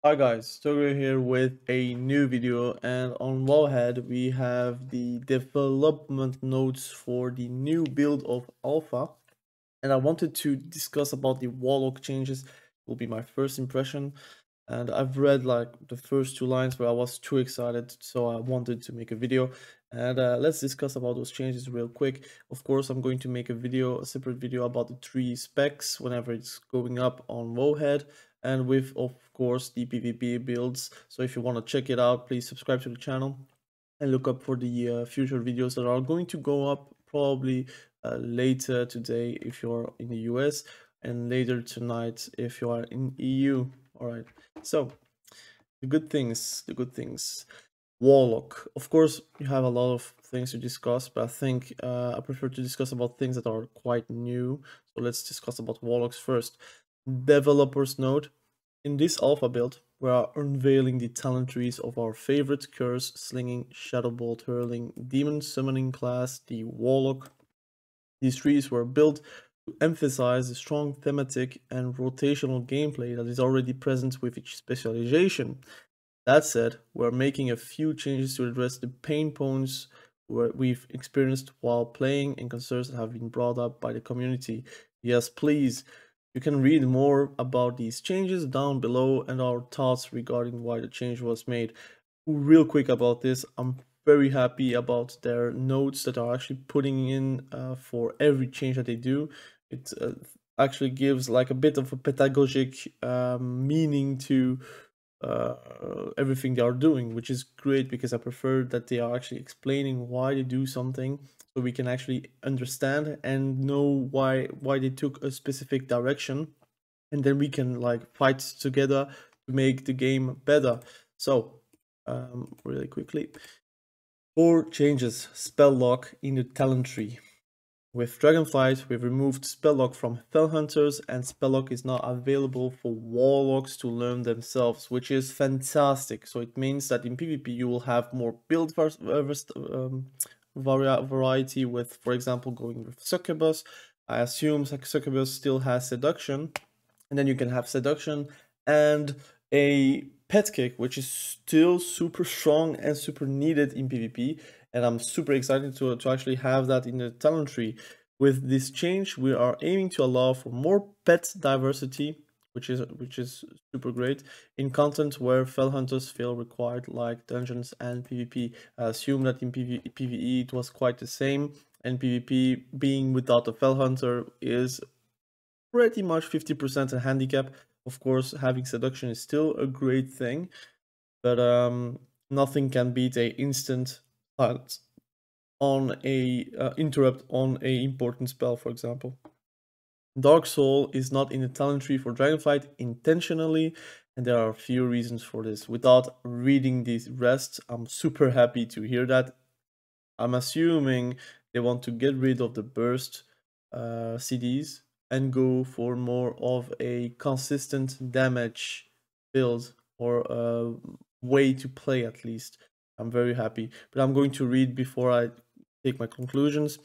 Hi guys, Togo here with a new video, and on wowhead we have the development notes for the new build of Alpha, and I wanted to discuss about the Warlock changes. Will be my first impression, and I've read like the first two lines where I was too excited, so I wanted to make a video. And let's discuss about those changes real quick. Of course, I'm going to make a separate video about the three specs whenever it's going up on wowhead, and with of course the PvP builds. So if you want to check it out, please subscribe to the channel and look up for the future videos that are going to go up probably later today if you're in the US, and later tonight if you are in EU. All right, so the good things. Warlock, of course you have a lot of things to discuss, but I think I prefer to discuss about things that are quite new. So let's discuss about Warlocks first. Developers note: in this alpha build, we are unveiling the talent trees of our favorite curse slinging, shadowbolt hurling, demon summoning class, the Warlock. These trees were built to emphasize the strong thematic and rotational gameplay that is already present with each specialization. That said, we're making a few changes to address the pain points we've experienced while playing and concerns that have been brought up by the community. Yes, please. You can read more about these changes down below and our thoughts regarding why the change was made. Real quick about this, I'm very happy about their notes that are actually putting in for every change that they do. It actually gives like a bit of a pedagogic meaning to everything they are doing, which is great because I prefer that they are actually explaining why they do something, so we can actually understand and know why they took a specific direction, and then we can like fight together to make the game better. So really quickly, 4 changes: spell lock in the talent tree. With Dragonflight, we've removed Spelllock from Fellhunters, and Spelllock is now available for Warlocks to learn themselves, which is fantastic. So it means that in PvP you will have more build variety with, for example, going with Succubus. I assume Succubus still has Seduction, and then you can have Seduction and a Pet Kick, which is still super strong and super needed in PvP, and I'm super excited to actually have that in the talent tree. With this change, we are aiming to allow for more pet diversity, which is super great in content where fell hunters feel required, like dungeons and PvP. I assume that in PvE it was quite the same, and PvP being without a fell hunter is pretty much 50% a handicap. Of course, having seduction is still a great thing, but nothing can beat a instant hunt on a interrupt on a important spell, for example. Dark Soul is not in the talent tree for Dragonflight intentionally, and there are a few reasons for this. Without reading these rest, I'm super happy to hear that. I'm assuming they want to get rid of the burst CDs and go for more of a consistent damage build, or a way to play at least. I'm very happy, but I'm going to read before I take my conclusions.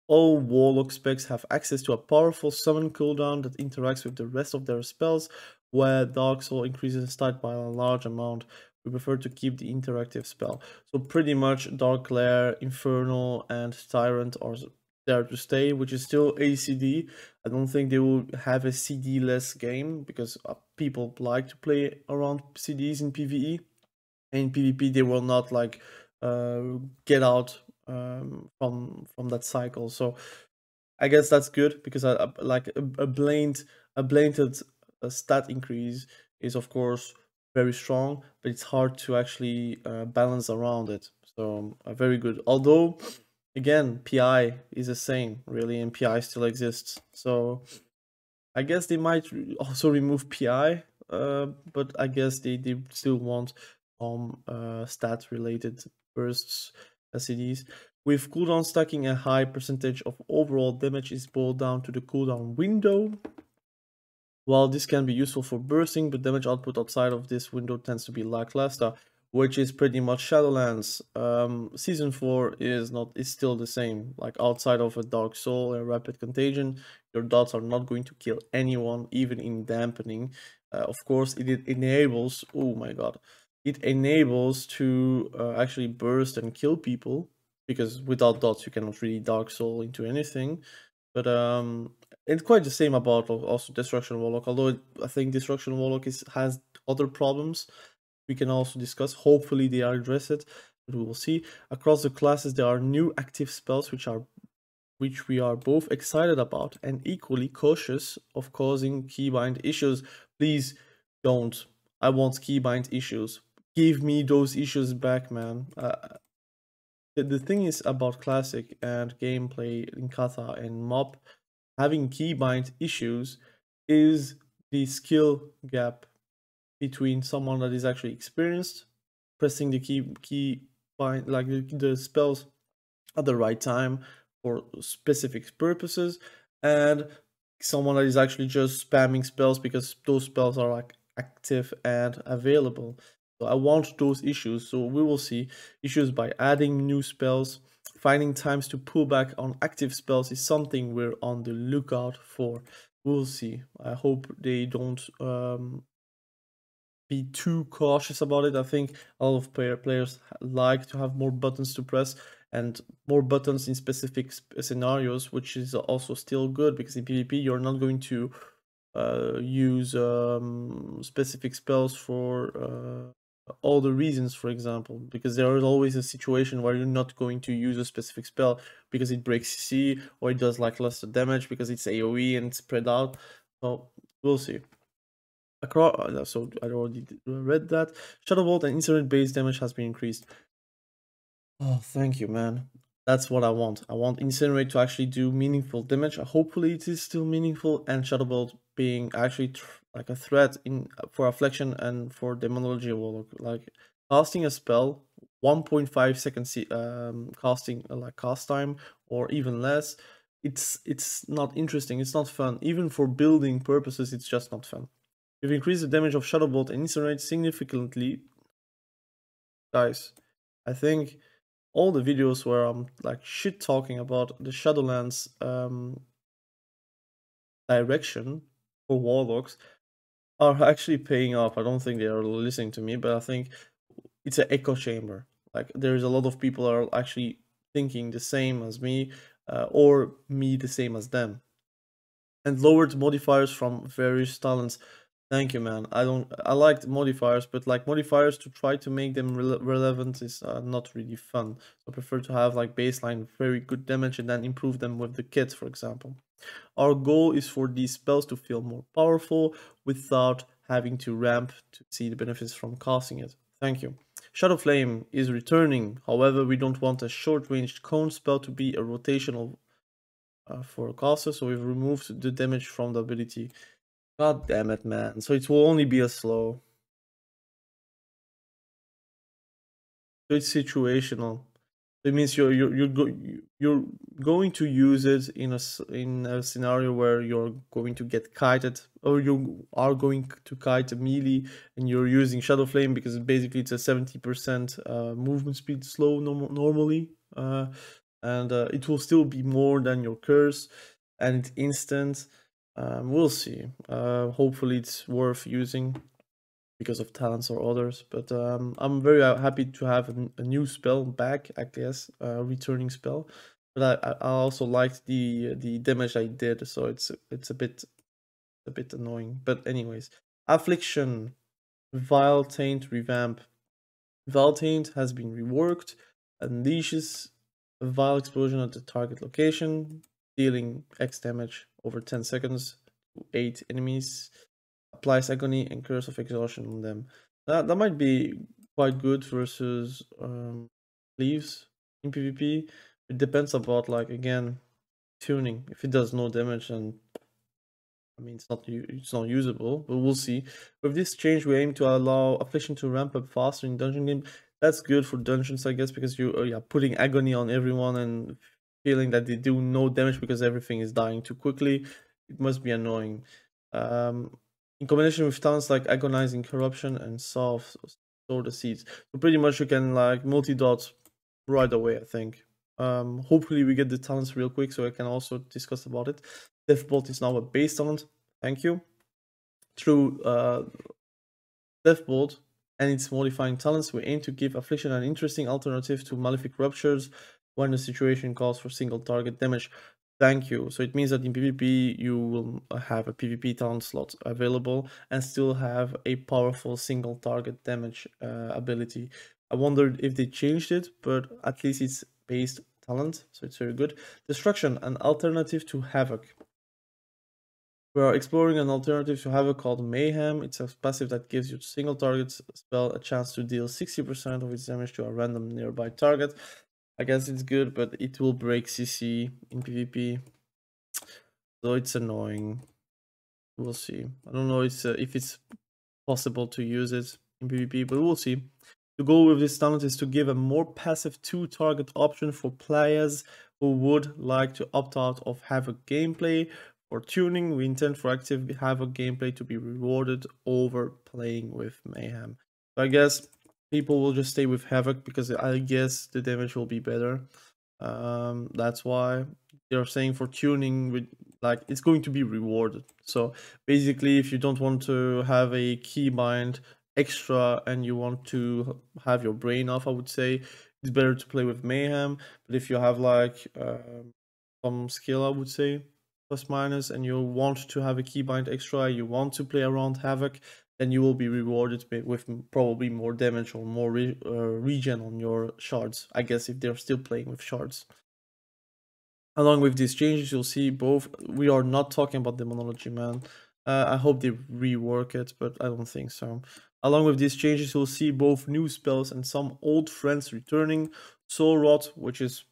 All Warlock specs have access to a powerful summon cooldown that interacts with the rest of their spells, where Dark Soul increases stat by a large amount. We prefer to keep the interactive spell. So pretty much Dark Glare, Infernal, and Tyrant are there to stay, which is still ACD. I don't think they will have a CD-less game, because people like to play around CDs in PvE. And in PvP, they will not like get out from that cycle. So I guess that's good, because like a blanket stat increase is of course very strong, but it's hard to actually balance around it. So very good. Although again, PI is the same really, and PI still exists. So I guess they might also remove PI, but I guess they still want some stat related bursts CDs. With cooldown stacking, a high percentage of overall damage is boiled down to the cooldown window. While this can be useful for bursting, but damage output outside of this window tends to be lackluster, which is pretty much Shadowlands. Season 4 is still the same. Like outside of a Dark Soul and Rapid Contagion, your dots are not going to kill anyone, even in dampening. Of course, it enables, oh my god, it enables to actually burst and kill people, because without dots you cannot really Dark Soul into anything. But it's quite the same about also Destruction Warlock, although I think Destruction Warlock has other problems we can also discuss. Hopefully they are addressed, but we will see. Across the classes there are new active spells which we are both excited about and equally cautious of causing keybind issues. Please don't. I want keybind issues. Give me those issues back, man. The thing is about Classic and gameplay in Kata and Mob, having keybind issues is the skill gap between someone that is actually experienced, pressing the key bind, like the spells at the right time for specific purposes, and someone that is actually just spamming spells because those spells are like active and available. So I want those issues. So we will see issues by adding new spells. Finding times to pull back on active spells is something we're on the lookout for. We'll see. I hope they don't be too cautious about it. I think a lot of players like to have more buttons to press and more buttons in specific scenarios, which is also still good, because in PvP you're not going to use specific spells for all the reasons, for example, because there is always a situation where you're not going to use a specific spell because it breaks CC or it does like lesser damage because it's AoE and spread out. So we'll see. Across, so I already read that. Shadow Bolt and incident based damage has been increased. Oh, thank you, man. That's what I want. I want Incinerate to actually do meaningful damage. Hopefully it is still meaningful, and Shadow Bolt being actually like a threat in for affliction and for demonology warlock. Like casting a spell, 1.5 seconds casting like cast time or even less. It's not interesting. It's not fun. Even for building purposes, it's just not fun. We've increased the damage of Shadow Bolt and Incinerate significantly. Guys, I think all the videos where I'm like shit talking about the Shadowlands direction for warlocks are actually paying off. I don't think they are listening to me, but I think it's an echo chamber. Like there's a lot of people are actually thinking the same as me, or me the same as them. And lowered modifiers from various talents. Thank you, man. I liked modifiers, but like modifiers to try to make them relevant is not really fun. So I prefer to have like baseline very good damage and then improve them with the kit, for example. Our goal is for these spells to feel more powerful without having to ramp to see the benefits from casting it. Thank you. Shadow Flame is returning. However, we don't want a short-ranged cone spell to be a rotational for a caster, so we've removed the damage from the ability. God damn it, man. So it will only be a slow. So it's situational. It means you're going to use it in a scenario where you're going to get kited, or you are going to kite a melee, and you're using Shadow Flame because basically it's a 70% movement speed slow normally, and it will still be more than your curse, and it's instant. We'll see. Hopefully it's worth using because of talents or others, but I'm very happy to have a new spell back, I guess, returning spell. But I also liked the damage I did, so it's a bit annoying. But anyways, affliction, vile taint revamp. Vile taint has been reworked, unleashes a vile explosion at the target location, dealing X damage over 10 seconds to 8 enemies. Applies agony and curse of exhaustion on them. That might be quite good versus leaves in PvP. It depends about, like, again, tuning. If it does no damage, then I mean it's not usable, but we'll see. With this change, we aim to allow affliction to ramp up faster in dungeon game. That's good for dungeons, I guess, because you're putting agony on everyone and feeling that they do no damage because everything is dying too quickly. It must be annoying. In combination with talents like agonizing corruption and sow the seeds, so pretty much you can like multi-dot right away, I think. Hopefully we get the talents real quick so I can also discuss about it. Deathbolt is now a base talent. Thank you. Through Deathbolt and its modifying talents, we aim to give Affliction an interesting alternative to Malefic Ruptures when the situation calls for single target damage. Thank you. So it means that in PvP you will have a PvP talent slot available and still have a powerful single target damage ability. I wondered if they changed it, but at least it's based talent, so it's very good. Destruction, an alternative to Havoc. We are exploring an alternative to Havoc called Mayhem. It's a passive that gives your single target spell a chance to deal 60% of its damage to a random nearby target. I guess it's good, but it will break CC in PvP. So it's annoying. We'll see. I don't know if it's possible to use it in PvP, but we'll see. The goal with this talent is to give a more passive 2-target option for players who would like to opt out of Havoc gameplay. For tuning, we intend for active Havoc gameplay to be rewarded over playing with Mayhem. So I guess people will just stay with Havoc because I guess the damage will be better. That's why they're saying for tuning, with like it's going to be rewarded. So basically, if you don't want to have a keybind extra and you want to have your brain off, I would say it's better to play with Mayhem. But if you have like some skill, I would say plus minus, and you want to have a keybind extra, you want to play around Havoc, then you will be rewarded with probably more damage or more regen on your shards. I guess if they're still playing with shards. Along with these changes, you'll see both. We are not talking about demonology, man. I hope they rework it, but I don't think so. Along with these changes, you'll see both new spells and some old friends returning. Soul Rot, which is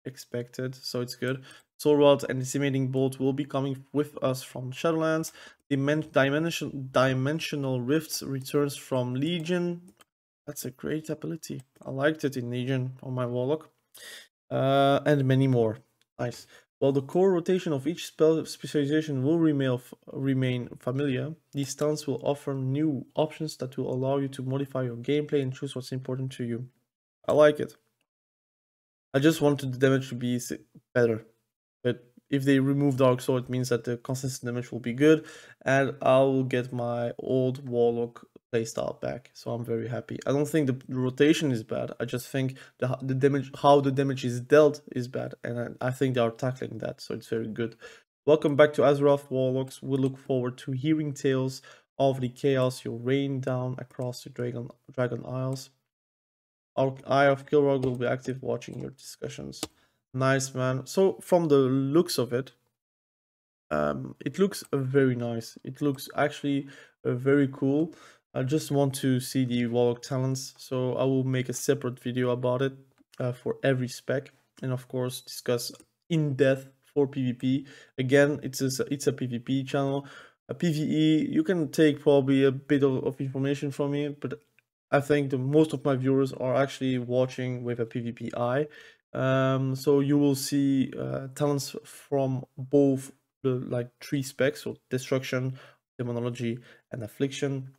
expected, so it's good. Soul Rot and Decimating Bolt will be coming with us from Shadowlands. Dimensional Rifts returns from Legion. That's a great ability. I liked it in Legion on my Warlock. And many more. Nice. While the core rotation of each spell specialization will remain familiar, these talents will offer new options that will allow you to modify your gameplay and choose what's important to you. I like it. I just wanted the damage to be better. But if they remove Dark Soul, it means that the consistent damage will be good, and I'll get my old Warlock playstyle back. So I'm very happy. I don't think the rotation is bad. I just think the damage, how the damage is dealt, is bad, and I think they are tackling that. So it's very good. Welcome back to Azeroth Warlocks. We look forward to hearing tales of the chaos you rain down across the Dragon Isles. Our Eye of Kilrog will be active watching your discussions. Nice, man. So from the looks of it, it looks very nice. It looks actually very cool. I just want to see the Warlock talents, so I will make a separate video about it for every spec, and of course discuss in depth for PvP. Again, it's a PvP channel. A PvE, you can take probably a bit of information from it, but I think most of my viewers are actually watching with a PvP eye. So you will see talents from both the 3 specs, so destruction, demonology, and affliction.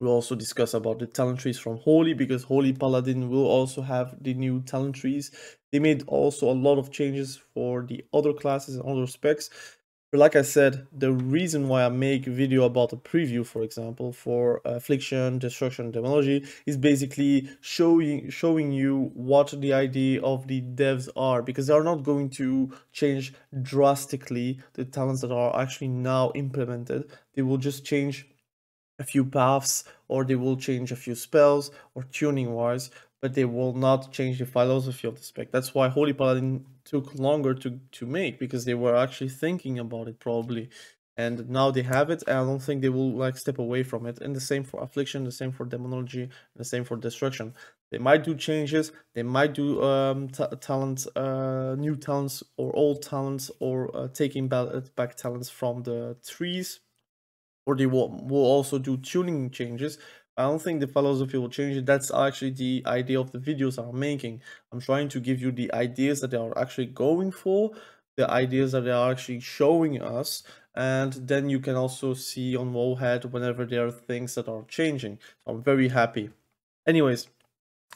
We'll also discuss about the talent trees from Holy, because Holy Paladin will also have the new talent trees. They made also a lot of changes for the other classes and other specs. But like I said, the reason why I make a video about a preview, for example, for affliction, destruction, demonology, is basically showing you what the idea of the devs are, because they are not going to change drastically the talents that are actually now implemented. They will just change a few paths, or they will change a few spells or tuning wise, but they will not change the philosophy of the spec. That's why Holy Paladin took longer to make, because they were actually thinking about it probably, and now they have it, and I don't think they will step away from it. And the same for affliction, the same for demonology, the same for destruction. They might do changes, they might do talents, new talents or old talents, or taking back talents from the trees, or they will also do tuning changes. I don't think the philosophy will change. That's actually the idea of the videos I'm making. I'm trying to give you the ideas that they are actually going for, the ideas that they are actually showing us, and then you can also see on wowhead whenever there are things that are changing. So I'm very happy. Anyways,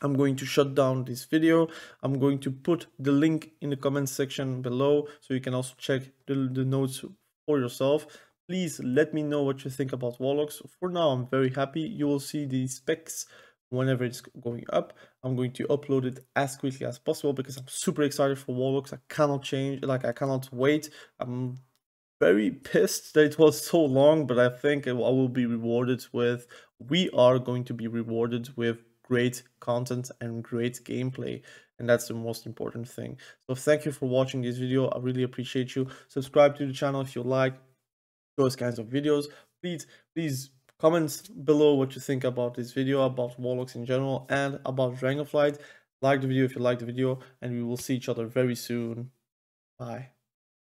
I'm going to shut down this video. I'm going to put the link in the comment section below, so you can also check the notes for yourself. Please let me know what you think about Warlocks. For now, I'm very happy. You will see the specs whenever it's going up. I'm going to upload it as quickly as possible because I'm super excited for Warlocks. I cannot I cannot wait. I'm very pissed that it was so long, but I think I will be rewarded with, we are going to be rewarded with great content and great gameplay, and that's the most important thing. So thank you for watching this video. I really appreciate you. Subscribe to the channel if you like those kinds of videos. Please comment below what you think about this video, about Warlocks in general, and about Dragonflight. Like the video if you like the video, and we will see each other very soon. Bye.